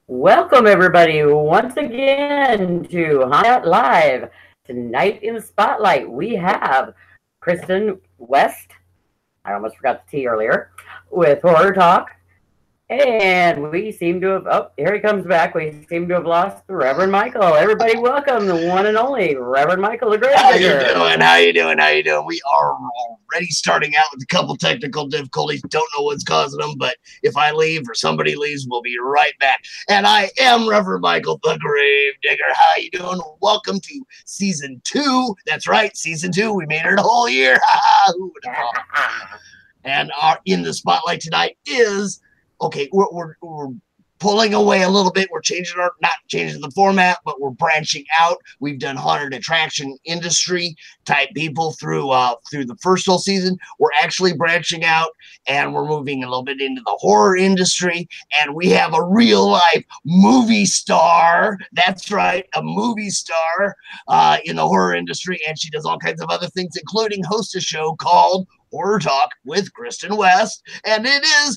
Welcome, everybody, once again to Hot Live. Tonight in the spotlight, we have Kristin West. I almost forgot the T earlier with Horror Talk. And we seem to have, oh, here he comes back. We seem to have lost the Reverend Michael. Everybody, welcome the one and only Reverend Michael, the Grave Digger. How you doing? We are already starting out with a couple technical difficulties. Don't know what's causing them, but if I leave or somebody leaves, we'll be right back. And I am Reverend Michael, the Grave Digger. How you doing? Welcome to season 2. That's right, season 2. We made it a whole year. Who would have thought? And in the spotlight tonight is, okay, we're pulling away a little bit. We're not changing the format, but we're branching out. We've done haunted attraction industry type people through the first whole season. We're actually branching out and we're moving a little bit into the horror industry. And we have a real life movie star. That's right, a movie star in the horror industry. And she does all kinds of other things, including host a show called Horror Talk with Kristin West, and it is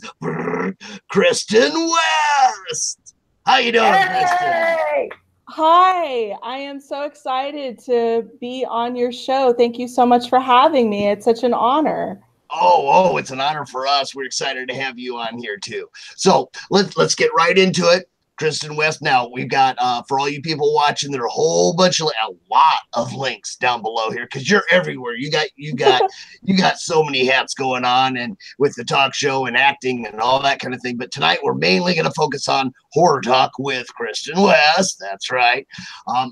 Kristin West. How you doing, Kristin? Hi, I am so excited to be on your show. Thank you so much for having me. It's such an honor. Oh, it's an honor for us. We're excited to have you on here too. So let's get right into it. Kristin West. Now we've got for all you people watching, there are a lot of links down below here because you're everywhere. You got so many hats going on, and with the talk show and acting and all that kind of thing. But tonight we're mainly going to focus on Horror Talk with Kristin West. That's right.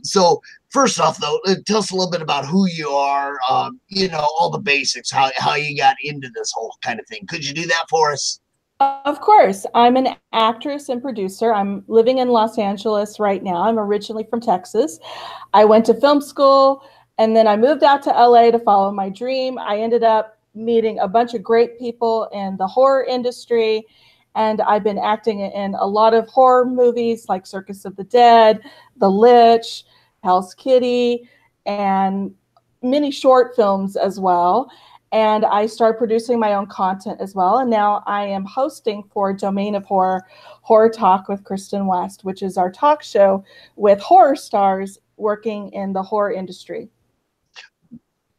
So first off, though, tell us a little bit about who you are. All the basics, how you got into this whole kind of thing. Could you do that for us? Of course. I'm an actress and producer. I'm living in Los Angeles right now. I'm originally from Texas. I went to film school, and then I moved out to LA to follow my dream. I ended up meeting a bunch of great people in the horror industry, and I've been acting in a lot of horror movies like Circus of the Dead, The Lich, Hell's Kitty, and many short films as well. And I started producing my own content as well. And now I am hosting for Domain of Horror, Horror Talk with Kristin West, which is our talk show with horror stars working in the horror industry.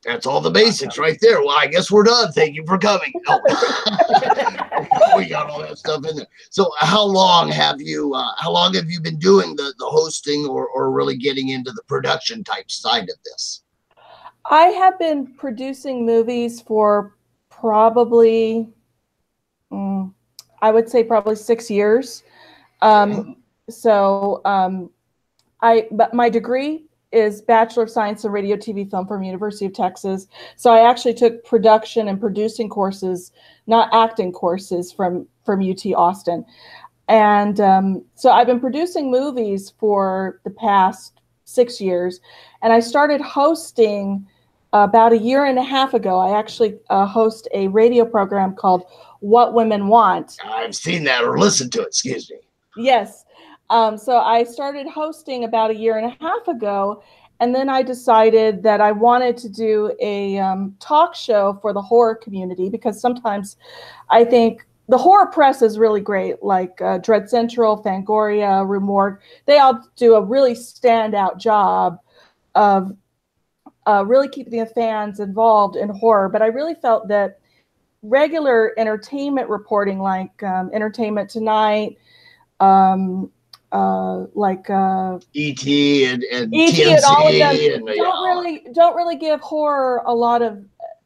That's all the basics right there. Well, I guess we're done. Thank you for coming. Oh. We got all that stuff in there. So how long have you been doing the hosting or really getting into the production type side of this? I have been producing movies for probably, I would say probably 6 years. But my degree is Bachelor of Science in Radio, TV, Film from University of Texas. So I actually took production and producing courses, not acting courses from UT Austin. And so I've been producing movies for the past 6 years. And I started hosting about a year and a half ago. I actually host a radio program called What Women Want. I've seen that or listened to it, excuse me. Yes. So I started hosting about a year and a half ago, and then I decided that I wanted to do a talk show for the horror community, because sometimes I think the horror press is really great, like Dread Central, Fangoria, Rue Morgue. They all do a really standout job of really keeping the fans involved in horror. But I really felt that regular entertainment reporting, like Entertainment Tonight, like E.T. and E.T. and all of them don't really give horror a lot of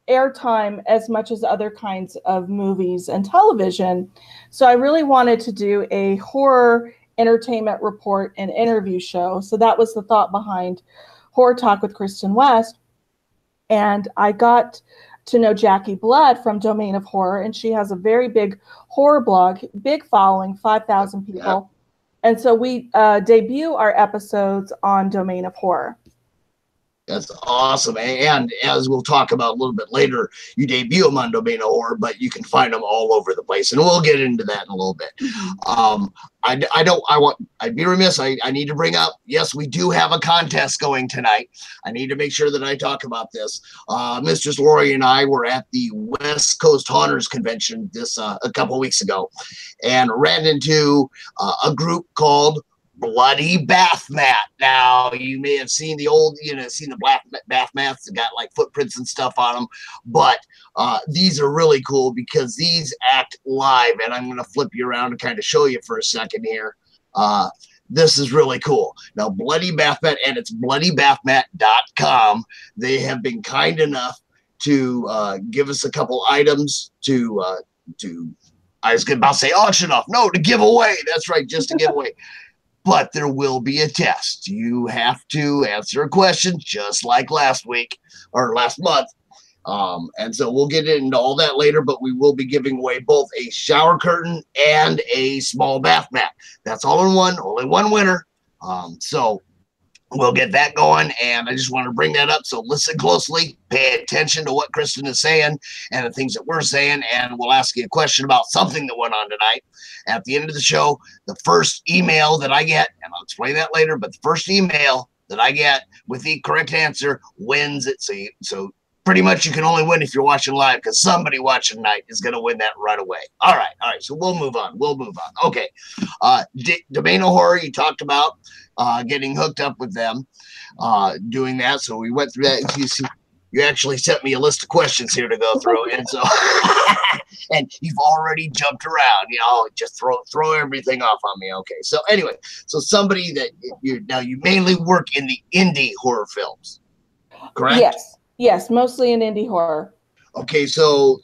airtime as much as other kinds of movies and television. So I really wanted to do a horror entertainment report and interview show. So that was the thought behind Horror Talk with Kristin West. And I got to know Jackie Blood from Domain of Horror, and she has a very big horror blog, big following, 5,000 people. Yeah. And so we debut our episodes on Domain of Horror. That's awesome. And as we'll talk about a little bit later, you debut them on Domain of Horror, but you can find them all over the place. And we'll get into that in a little bit. I'd be remiss. I need to bring up, yes, we do have a contest going tonight. I need to make sure that I talk about this. Mistress Laurie and I were at the West Coast Haunters Convention a couple weeks ago and ran into a group called Bloody Bath Mat. Now, you may have seen the old, seen the black bath mats that got like footprints and stuff on them, but these are really cool because these act live, and I'm going to flip you around and kind of show you for a second here. This is really cool. Now, Bloody Bath Mat, and it's bloodybathmat.com. They have been kind enough to give us a couple items to I was about to say auction off. No, to give away. That's right, just to give away. But there will be a test. You have to answer a question just like last week or last month. And so we'll get into all that later, but we will be giving away both a shower curtain and a small bath mat. That's all in one, only one winner. So we'll get that going, and I just want to bring that up. So listen closely, pay attention to what Kristin is saying and the things that we're saying, and we'll ask you a question about something that went on tonight. At the end of the show, the first email that I get, and I'll explain that later, but the first email that I get with the correct answer wins it. So pretty much you can only win if you're watching live, because somebody watching tonight is going to win that right away. All right. So we'll move on. Okay. Domain of Horror, you talked about getting hooked up with them, doing that. So we went through that. You actually sent me a list of questions here to go through, and so and you've already jumped around. Just throw everything off on me. Okay. So anyway, so somebody that you mainly work in the indie horror films, correct? Yes, mostly in indie horror. Okay, so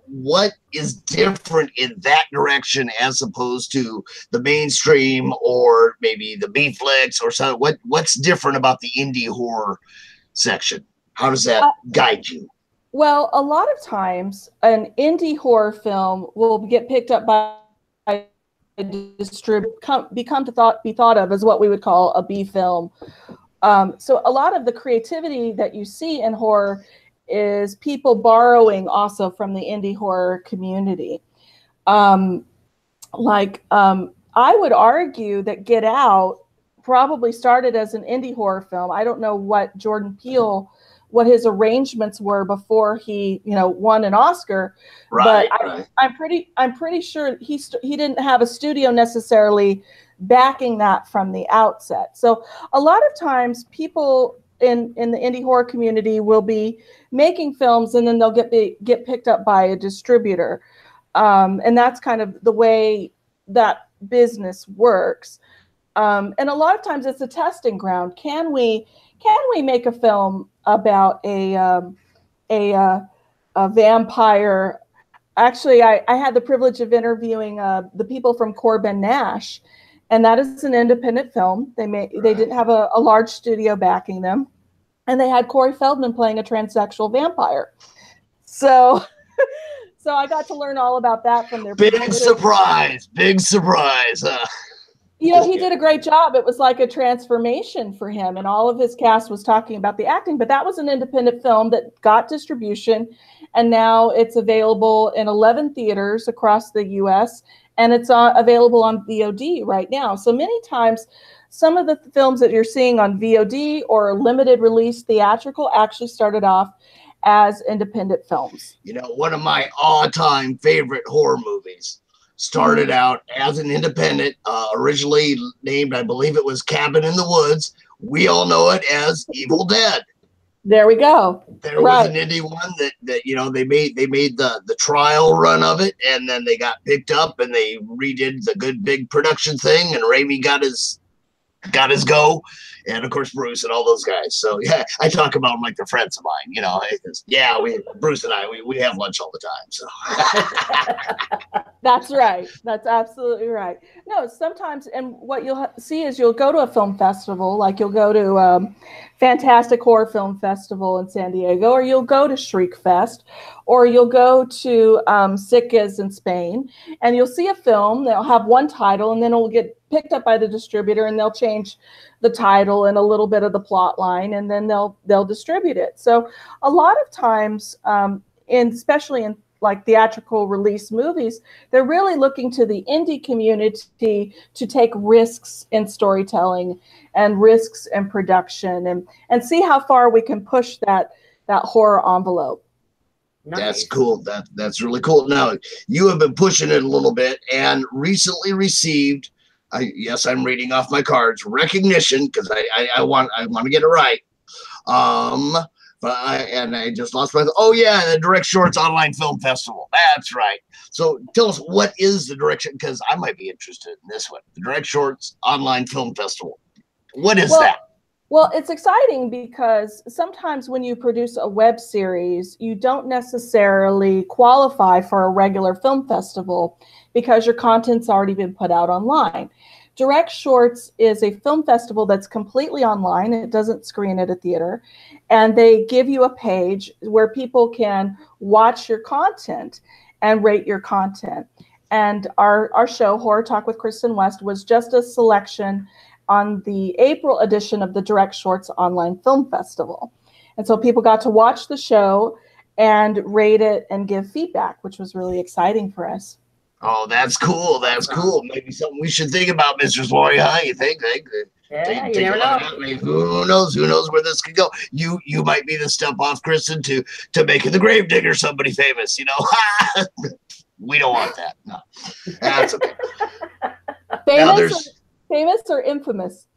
what is different in that direction as opposed to the mainstream or maybe the B flicks or something? What's different about the indie horror section? How does that guide you? Well, a lot of times an indie horror film will get picked up by a distributor, be thought of as what we would call a B film. So a lot of the creativity that you see in horror is people borrowing also from the indie horror community. I would argue that Get Out probably started as an indie horror film. I don't know what Jordan Peele, what his arrangements were before he, won an Oscar. Right, but I'm pretty sure he didn't have a studio necessarily backing that from the outset. So a lot of times people in the indie horror community will be making films and then they'll get picked up by a distributor. And that's kind of the way that business works. And a lot of times it's a testing ground. Can we make a film about a vampire? Actually, I had the privilege of interviewing the people from Corbin Nash, and that is an independent film. They didn't have a large studio backing them, and they had Corey Feldman playing a transsexual vampire. So I got to learn all about that from their big surprise. He did a great job. It was like a transformation for him, and all of his cast was talking about the acting. But that was an independent film that got distribution, and now it's available in 11 theaters across the U.S., and it's available on VOD right now. So many times, some of the films that you're seeing on VOD or limited release theatrical actually started off as independent films. One of my all-time favorite horror movies started out as an independent, originally named, I believe it was Cabin in the Woods. We all know it as Evil Dead. There we go. There was an indie one that they made the trial run of it, and then they got picked up and they redid the good big production thing, and Raimi got his go, and of course Bruce and all those guys. So yeah, I talk about them like they're friends of mine. Bruce and I we have lunch all the time. So that's right. That's absolutely right. No, sometimes, and what you'll see is you'll go to a film festival, like you'll go to Fantastic Horror Film Festival in San Diego, or you'll go to Shriek Fest, or you'll go to Sitges in Spain, and you'll see a film. They'll have one title, and then it'll get picked up by the distributor, and they'll change the title and a little bit of the plot line, and then they'll distribute it. So a lot of times, especially in like theatrical release movies, they're really looking to the indie community to take risks in storytelling and risks in production, and see how far we can push that horror envelope. Nice. That's cool. That's really cool. Now, you have been pushing it a little bit and recently received, yes, I'm reading off my cards, recognition, because I want to get it right. But I just lost my, oh yeah, the Direct Shorts Online Film Festival. That's right. So tell us, what is the Direction, because I might be interested in this one, the Direct Shorts Online Film Festival. What is that? Well, it's exciting because sometimes when you produce a web series, you don't necessarily qualify for a regular film festival because your content's already been put out online. Direct Shorts is a film festival that's completely online. It doesn't screen at a theater. And they give you a page where people can watch your content and rate your content. And our show, Horror Talk with Kristin West, was just a selection on the April edition of the Direct Shorts Online Film Festival. And so people got to watch the show and rate it and give feedback, which was really exciting for us. Oh, that's cool. That's cool. Maybe something we should think about, Mistress Laurie, huh? You think? Yeah, you never know. I mean, who knows? Who knows where this could go? You might be the step off, Kristin, to making the Gravedigger somebody famous, you know? We don't want that. No. That's okay. Famous or infamous?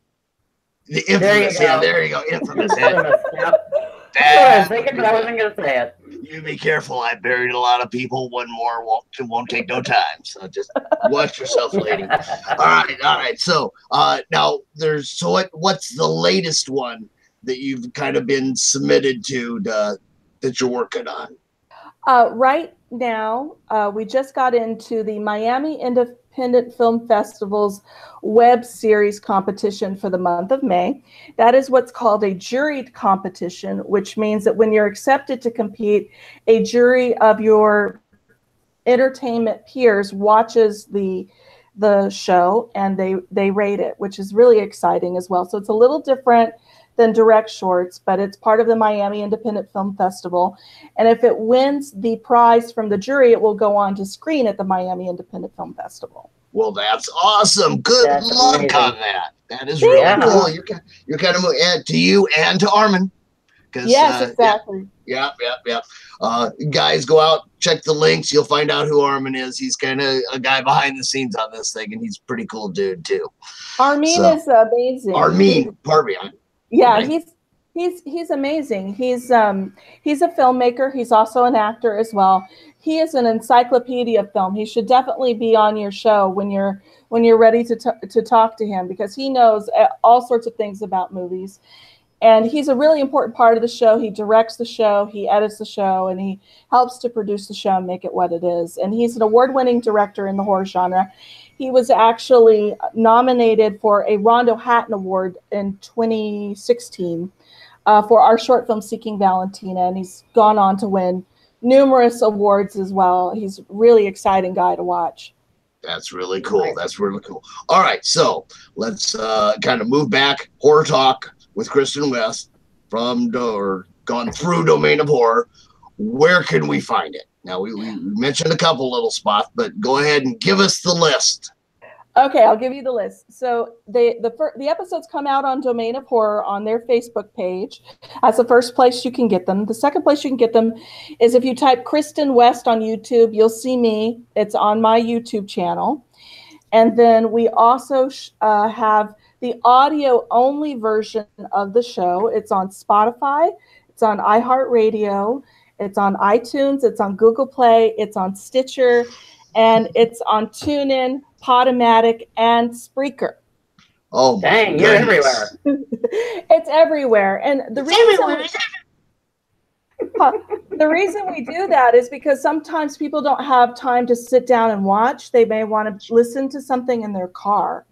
The infamous, there you go. Infamous. I was thinking, but I wasn't going to say it. You be careful. I buried a lot of people. One more won't take no time. So just watch yourself, lady. All right. So now what's the latest one that you've kind of been submitted to that you're working on? Right now, we just got into the Miami Independent Film Festival's web series competition for the month of May. That is what's called a juried competition, which means that when you're accepted to compete, a jury of your entertainment peers watches the show and they rate it, which is really exciting as well. So it's a little different than Direct Shorts, but it's part of the Miami Independent Film Festival. And if it wins the prize from the jury, it will go on to screen at the Miami Independent Film Festival. Well, that's awesome. Good luck on that. That is really cool. You're kind of moving to you and to Armen. Yes, exactly. Yep. Guys, go out, check the links. You'll find out who Armen is. He's kind of a guy behind the scenes on this thing, and he's a pretty cool dude too. Armen is amazing. Armen, pardon me. Yeah, right. He's amazing. He's a filmmaker. He's also an actor as well. He is an encyclopedia of film. He should definitely be on your show when you're ready to talk to him, because he knows all sorts of things about movies. And he's a really important part of the show. He directs the show, he edits the show, and he helps to produce the show and make it what it is. And he's an award-winning director in the horror genre. He was actually nominated for a Rondo Hatton Award in 2016 for our short film Seeking Valentina, and he's gone on to win numerous awards as well. He's a really exciting guy to watch. That's really cool. That's really cool. All right, so let's kind of move back. Horror Talk with Kristin West gone through Domain of Horror. Where can we find it? Now, we mentioned a couple little spots, but go ahead and give us the list. Okay, I'll give you the list. So the episodes come out on Domain of Horror on their Facebook page. That's the first place you can get them. The second place you can get them is if you type Kristin West on YouTube, you'll see me. It's on my YouTube channel. And then we also have the audio-only version of the show. It's on Spotify. It's on iHeartRadio. It's on iTunes. It's on Google Play. It's on Stitcher. And it's on TuneIn, Podomatic, and Spreaker. Oh, dang, you're everywhere. It's everywhere. And the reason we do that is because sometimes people don't have time to sit down and watch. They may want to listen to something in their car.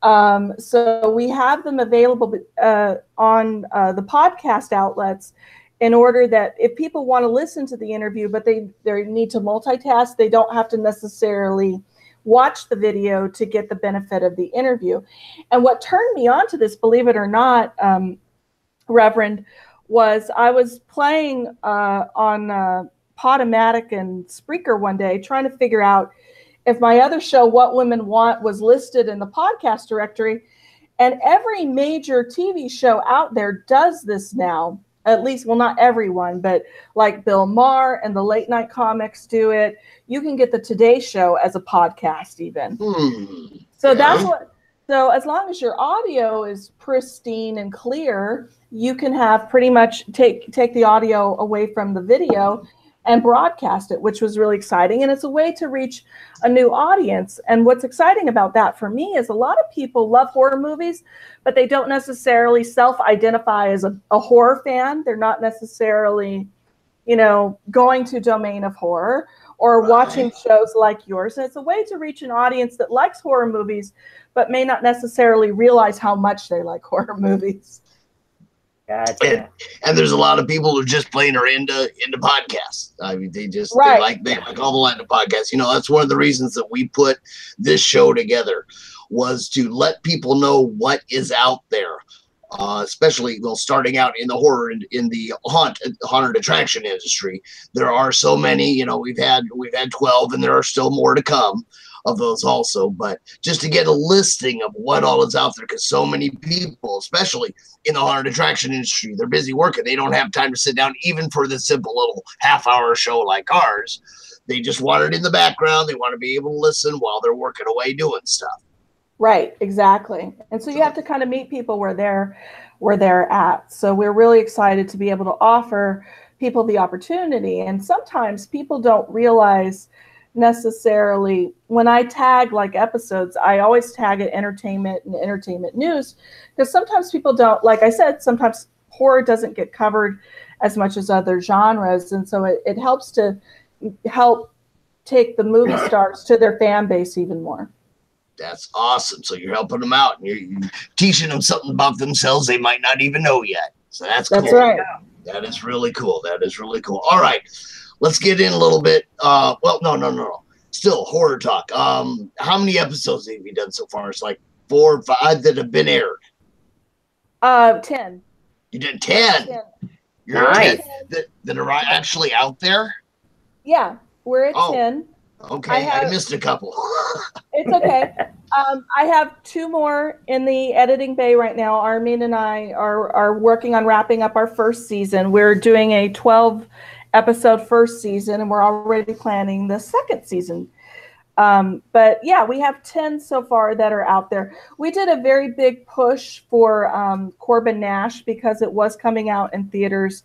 So we have them available on the podcast outlets in order that if people want to listen to the interview, but they need to multitask, they don't have to necessarily watch the video to get the benefit of the interview. And what turned me on to this, believe it or not, Reverend, was I was playing on Podomatic and Spreaker one day, trying to figure out if my other show, What Women Want, was listed in the podcast directory. And every major TV show out there does this now. At least, well, not everyone, but like Bill Maher and the Late Night Comics do it. You can get the Today Show as a podcast even. So that's what, so as long as your audio is pristine and clear, you can have pretty much take the audio away from the video and broadcast it, which was really exciting. And it's a way to reach a new audience. And what's exciting about that for me is a lot of people love horror movies, but they don't necessarily self-identify as a horror fan. They're not necessarily, you know, going to Domain of Horror or watching shows like yours. And it's a way to reach an audience that likes horror movies, but may not necessarily realize how much they like horror movies. Gotcha. And there's a lot of people who just plain are into podcasts. I mean, they like all the Latin podcasts. You know, that's one of the reasons that we put this show together, was to let people know what is out there, especially starting out in the horror in the haunted attraction industry. There are so many. You know, we've had 12, and there are still more to come of those also, but just to get a listing of what all is out there, because so many people, especially in the haunted attraction industry, they're busy working. They don't have time to sit down even for this simple little half-hour show like ours. They just want it in the background. They want to be able to listen while they're working away doing stuff. Right, exactly. And so you have to kind of meet people where they're at. So we're really excited to be able to offer people the opportunity. And sometimes people don't realize necessarily, when I tag like episodes, I always tag it entertainment and entertainment news, because sometimes people don't, like I said, sometimes horror doesn't get covered as much as other genres. And so it helps to help take the movie stars to their fan base even more. That's awesome. So you're helping them out, and you're teaching them something about themselves they might not even know yet. So that's cool. That's right. That is really cool. That is really cool. All right. Let's get in a little bit. Well, no. Still horror talk. How many episodes have you done so far? It's like 4 or 5 that have been aired. 10. You did 10. You're nice. 10 that are actually out there? Yeah, we're at 10. Okay, I missed a couple. It's okay. I have 2 more in the editing bay right now. Armen and I are working on wrapping up our first season. We're doing a 12-episode first season, and we're already planning the second season. But yeah, we have 10 so far that are out there. We did a very big push for Corbin Nash because it was coming out in theaters,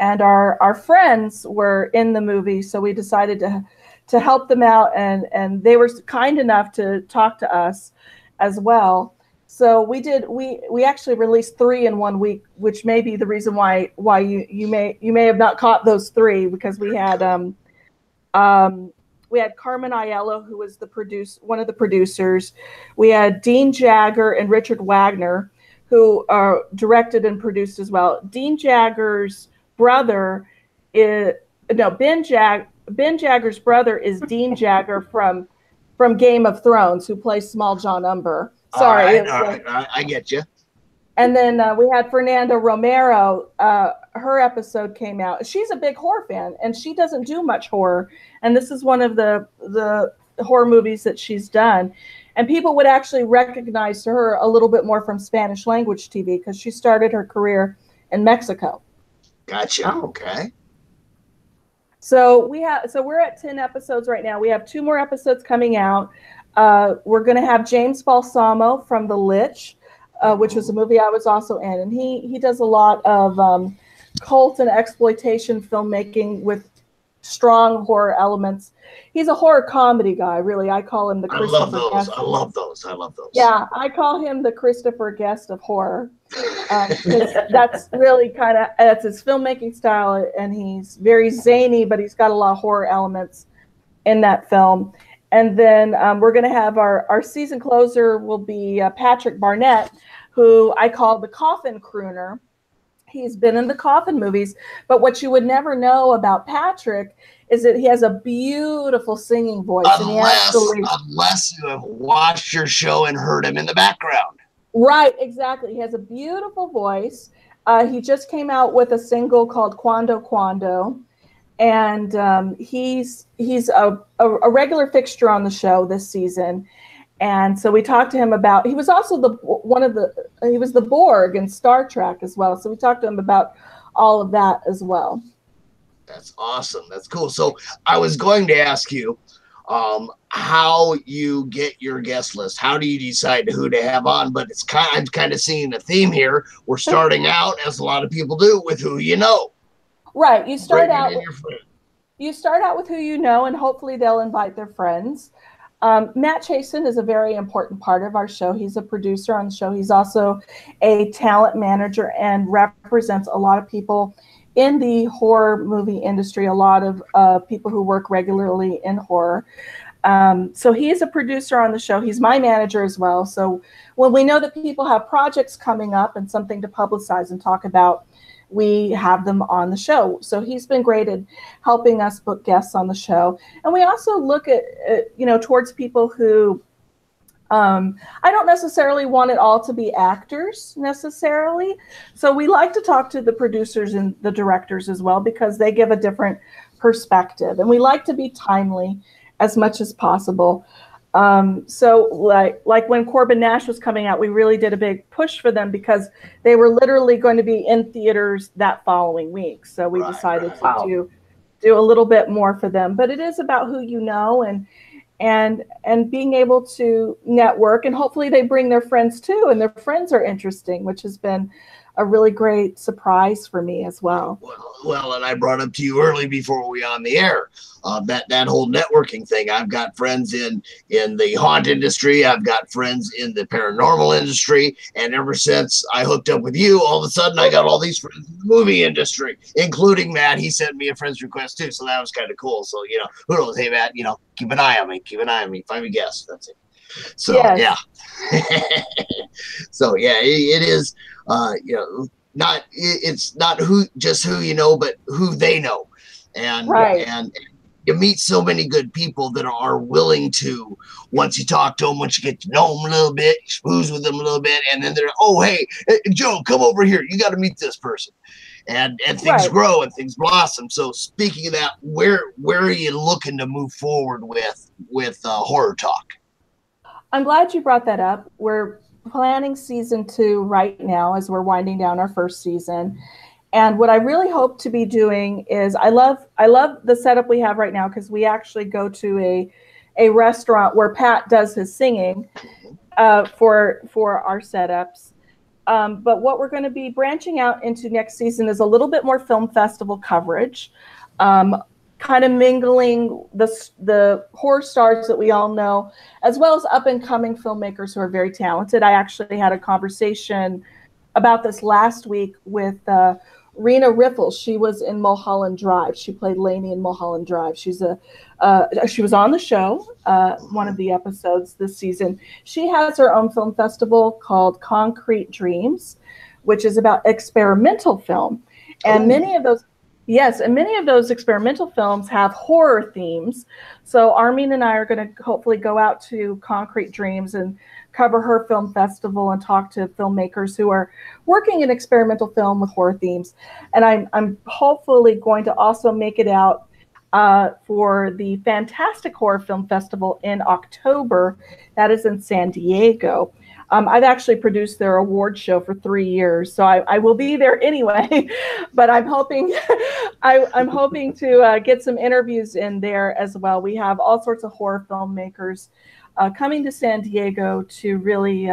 and our friends were in the movie, so we decided to help them out, and they were kind enough to talk to us as well. So we actually released 3 in 1 week, which may be the reason why you may have not caught those 3, because we had Carmen Aiello, who was one of the producers. We had Dean Jagger and Richard Wagner, who directed and produced as well. Dean Jagger's brother Ben Jagger's brother is Dean Jagger from Game of Thrones, who plays Small John Umber. Sorry. All right. I get you. And then we had Fernanda Romero. Her episode came out. She's a big horror fan, and she doesn't do much horror. And this is one of the horror movies that she's done. And people would actually recognize her a little bit more from Spanish language TV, because she started her career in Mexico. Gotcha. Okay. So we're at 10 episodes right now. We have 2 more episodes coming out. We're going to have James Balsamo from The Lich, which was a movie I was also in. And he does a lot of cult and exploitation filmmaking with strong horror elements. He's a horror comedy guy, really. I call him the Christopher Guest. I love those. Yeah, I call him the Christopher Guest of horror. That's really that's his filmmaking style, and he's very zany, but he's got a lot of horror elements in that film. And then we're going to have our season closer will be Patrick Barnett, who I call the Coffin Crooner. He's been in the Coffin movies, but what you would never know about Patrick is that he has a beautiful singing voice. Unless you have watched your show and heard him in the background. Right, exactly. He has a beautiful voice. He just came out with a single called Quando Quando. And he's a regular fixture on the show this season. And so we talked to him about, he was also he was the Borg in Star Trek as well. So we talked to him about all of that as well. That's awesome. That's cool. So I was going to ask you how you get your guest list. How do you decide who to have on? But I'm kind of seeing a theme here. We're starting out, as a lot of people do, with who you know. Right. You start out with who you know, and hopefully they'll invite their friends. Matt Chasen is a very important part of our show. He's a producer on the show. He's also a talent manager and represents a lot of people in the horror movie industry, a lot of people who work regularly in horror. So he is a producer on the show. He's my manager as well. So when we know that people have projects coming up and something to publicize and talk about, we have them on the show. So he's been great at helping us book guests on the show. And we also look at towards people who, I don't necessarily want it all to be actors necessarily. So we like to talk to the producers and the directors as well, because they give a different perspective. And we like to be timely as much as possible. So like when Corbin Nash was coming out, we really did a big push for them because they were literally going to be in theaters that following week. So we decided to do a little bit more for them. But it is about who you know and being able to network, and hopefully they bring their friends too, and their friends are interesting, which has been a really great surprise for me as well. Well, and I brought up to you early before we on the air, that whole networking thing. I've got friends in the haunt industry. I've got friends in the paranormal industry. And ever since I hooked up with you, all of a sudden I got all these friends in the movie industry, including Matt. He sent me a friend's request too. So that was kind of cool. So, who knows? Hey, Matt, keep an eye on me. Keep an eye on me. Find me guests. That's it. So, yes. Yeah. So, yeah, it is. It's not just who you know, but who they know, and you meet so many good people that are willing to, once you talk to them, once you get to know them a little bit, you schmooze with them a little bit, and then they're, oh hey, Joe, come over here, you got to meet this person, and things grow and things blossom. So speaking of that, where are you looking to move forward with horror talk? I'm glad you brought that up. We're planning season 2 right now as we're winding down our first season. And what I really hope to be doing is, I love the setup we have right now, because we actually go to a restaurant where Pat does his singing for our setups. But what we're going to be branching out into next season is a little bit more film festival coverage, kind of mingling the horror stars that we all know, as well as up and coming filmmakers who are very talented. I actually had a conversation about this last week with Rena Riffles. She was in Mulholland Drive. She played Lainey in Mulholland Drive. She was on the show, one of the episodes this season. She has her own film festival called Concrete Dreams, which is about experimental film. And many of those experimental films have horror themes. So Armen and I are going to hopefully go out to Concrete Dreams and cover her film festival and talk to filmmakers who are working in experimental film with horror themes. And I'm hopefully going to also make it out for the Fantastic Horror Film Festival in October. That is in San Diego. I've actually produced their award show for 3 years, so I will be there anyway. But I'm hoping to get some interviews in there as well. We have all sorts of horror filmmakers coming to San Diego to really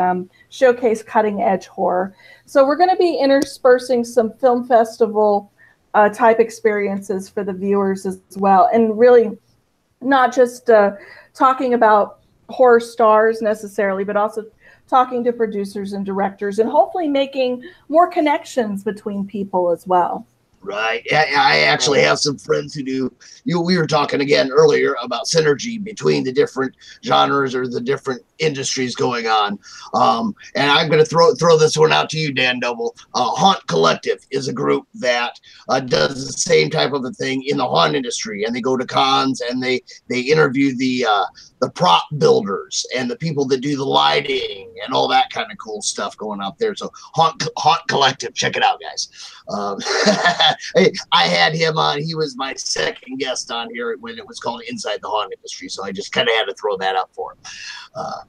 showcase cutting edge horror. So we're going to be interspersing some film festival type experiences for the viewers as well, and really not just talking about horror stars necessarily, but also talking to producers and directors, and hopefully making more connections between people as well. Right. I actually have some friends who do. We were talking again earlier about synergy between the different genres or the different industries going on. And I'm going to throw this one out to you, Dan Noble. Haunt Collective is a group that does the same type of a thing in the haunt industry, and they go to cons and they interview the prop builders and the people that do the lighting and all that kind of cool stuff going out there. So Haunt Collective, check it out, guys. I had him on. He was my second guest on here when it was called Inside the Haunt Industry. So I just kind of had to throw that up for him.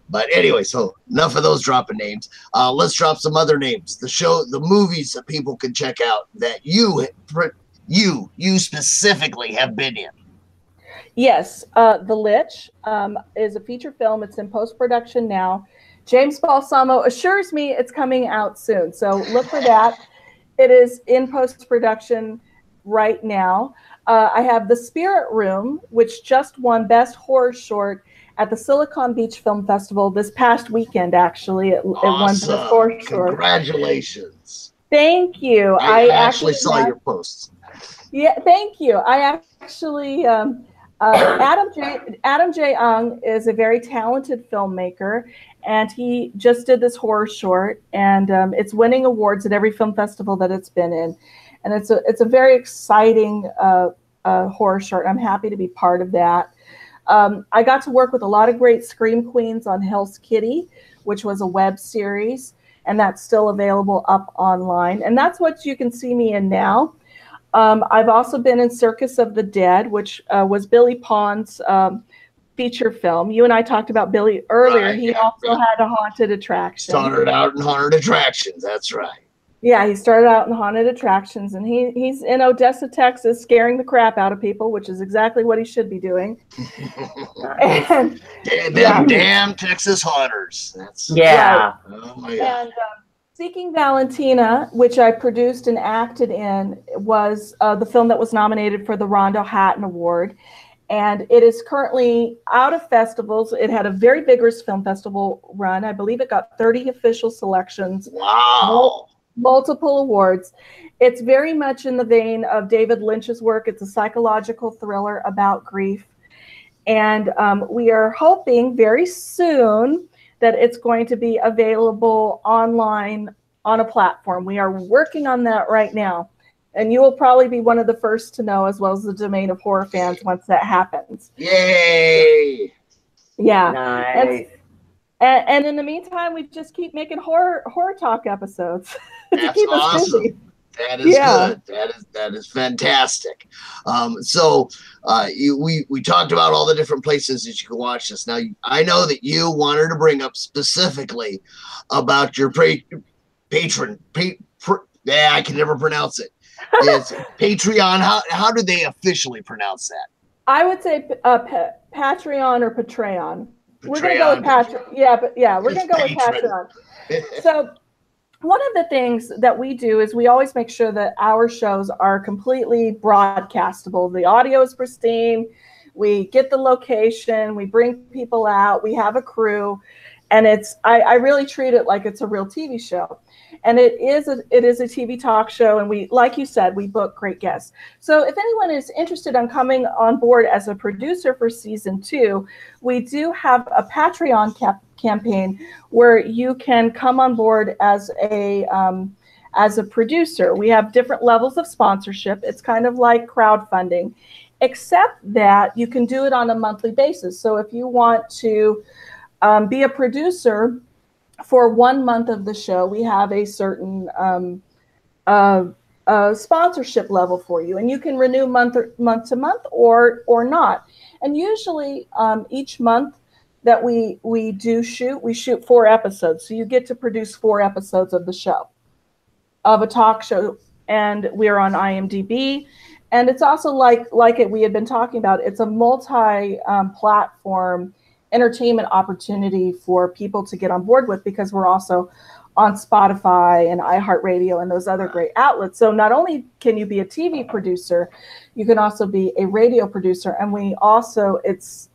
But anyway, so enough of those dropping names. Let's drop some other names. The movies that people can check out that you specifically have been in. Yes, The Lich is a feature film. It's in post-production now. James Balsamo assures me it's coming out soon, so look for that. It is in post-production right now. I have The Spirit Room, which just won Best Horror Short at the Silicon Beach Film Festival this past weekend, actually. It won Best Horror Short. Congratulations. Thank you. I actually saw your posts. Yeah, thank you. I actually... Adam J. Ung is a very talented filmmaker, and he just did this horror short, and it's winning awards at every film festival that it's been in, and it's a very exciting horror short. I'm happy to be part of that. I got to work with a lot of great scream queens on Hell's Kitty, which was a web series, and that's still available up online, and that's what you can see me in now. I've also been in Circus of the Dead, which was Billy Pond's feature film. You and I talked about Billy earlier. Right, he also had a haunted attraction. Started out in haunted attractions. That's right. Yeah, he started out in haunted attractions, and he's in Odessa, Texas, scaring the crap out of people, which is exactly what he should be doing. And damn Texas haunters. Yeah. Oh my God. And, Seeking Valentina, which I produced and acted in, was the film that was nominated for the Rondo Hatton Award. And it is currently out of festivals. It had a very vigorous film festival run. I believe it got 30 official selections. Wow. Multiple awards. It's very much in the vein of David Lynch's work. It's a psychological thriller about grief. And we are hoping very soon that it's going to be available online on a platform. We are working on that right now. And you will probably be one of the first to know, as well as the domain of horror fans, once that happens. Yay! Yeah. Nice. And in the meantime, we just keep making horror talk episodes to keep us busy. That is good. That is fantastic. We talked about all the different places that you can watch this. Now, I know that you wanted to bring up specifically about your patron. I can never pronounce it. It's Patreon. How do they officially pronounce that? I would say Patreon or Patreon. We're gonna go with Patreon. Yeah, we're gonna go with Patreon. So. One of the things that we do is we always make sure that our shows are completely broadcastable. The audio is pristine. We get the location. We bring people out. We have a crew. And I really treat it like it's a real TV show. And it is a TV talk show. And we, like you said, we book great guests. So if anyone is interested in coming on board as a producer for season 2, we do have a Patreon campaign where you can come on board as a producer. We have different levels of sponsorship. It's kind of like crowdfunding, except that you can do it on a monthly basis. So if you want to be a producer for 1 month of the show, we have a certain sponsorship level for you, and you can renew month to month or not. And usually each month that we shoot 4 episodes. So you get to produce 4 episodes of the show, of a talk show, and we're on IMDb. And it's also like we had been talking about, it's a multi-platform entertainment opportunity for people to get on board with, because we're also on Spotify and iHeartRadio and those other great outlets. So not only can you be a TV producer, you can also be a radio producer. And it's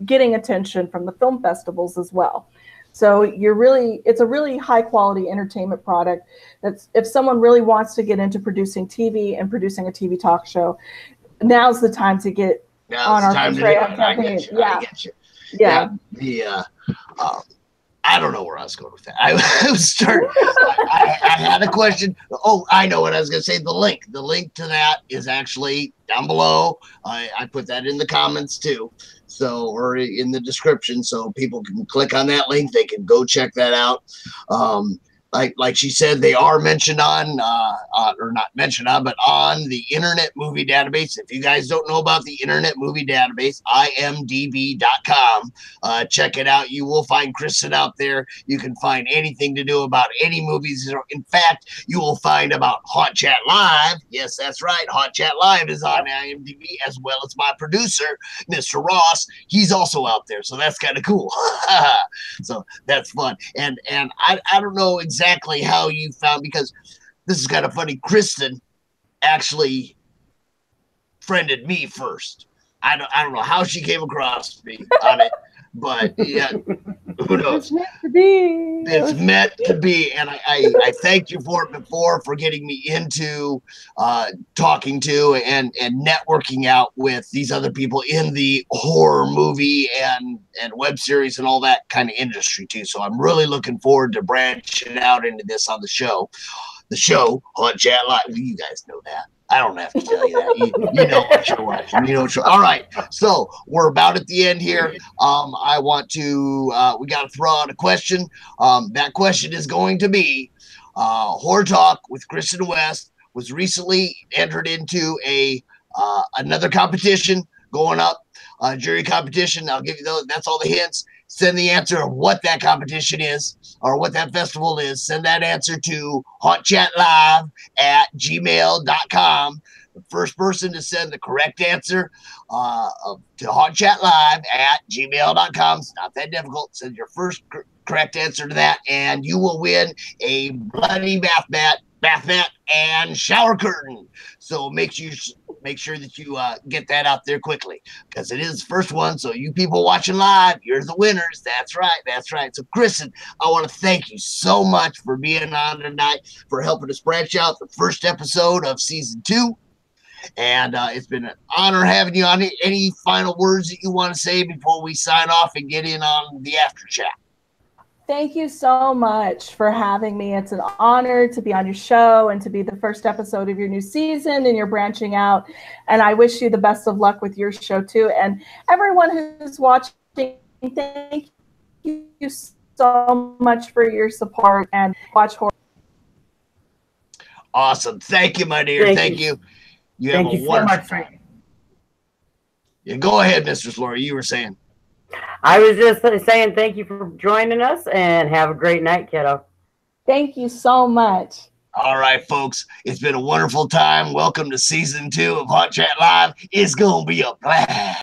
getting attention from the film festivals as well. So it's a really high quality entertainment product. That's, if someone really wants to get into producing TV and producing a TV talk show, now's the time to get on our Patreon campaign. I get you. Yeah. I don't know where I was going with that. I had a question. Oh, I know what I was going to say. The link to that is actually down below. I put that in the comments too. So, or in the description, so people can click on that link. They can go check that out. Like she said, they are mentioned on, or not mentioned on, but on the Internet Movie Database. If you guys don't know about the Internet Movie Database, imdb.com, check it out. You will find Kristin out there. You can find anything to do about any movies. In fact, you will find about Hot Chat Live. Yes, that's right. Hot Chat Live is on IMDb, as well as my producer, Mr. Ross. He's also out there, so that's kind of cool. So that's fun. And I don't know exactly how you found, because this is kind of funny. Kristin actually friended me first. I don't know how she came across me on it, but yeah, who knows? It's meant to be. It's meant to be, and I thanked you for it before, for getting me into talking to and networking out with these other people in the horror movie and web series and all that kind of industry too. So I'm really looking forward to branching out into this on the show. The show, Hot Chat Live. You guys know that. I don't have to tell you that. You know what you're watching. You know what you're. All right. So we're about at the end here. I want to. We got to throw out a question. That question is going to be, Horror Talk with Kristin West was recently entered into another competition going up, jury competition. I'll give you those. That's all the hints. Send the answer of what that competition is or what that festival is. Send that answer to hotchatlive@gmail.com. The first person to send the correct answer to hotchatlive@gmail.com. It's not that difficult. Send your first correct answer to that, and you will win a bloody bath mat, and shower curtain. So make sure that you get that out there quickly, because it is the first one. So you people watching live, you're the winners. That's right. So Kristin, I want to thank you so much for being on tonight, for helping us branch out the first episode of season 2. And it's been an honor having you on. Any final words that you want to say before we sign off and get in on the after chat? Thank you so much for having me. It's an honor to be on your show and to be the first episode of your new season, and you're branching out. And I wish you the best of luck with your show too. And everyone who's watching, thank you so much for your support, and watch horror. Awesome. Thank you, my dear. Thank you. You have a wonderful time. Yeah, go ahead, Mistress Laurie. You were saying. I was just saying thank you for joining us, and have a great night, kiddo. Thank you so much. All right, folks. It's been a wonderful time. Welcome to season 2 of Hot Chat Live. It's going to be a blast.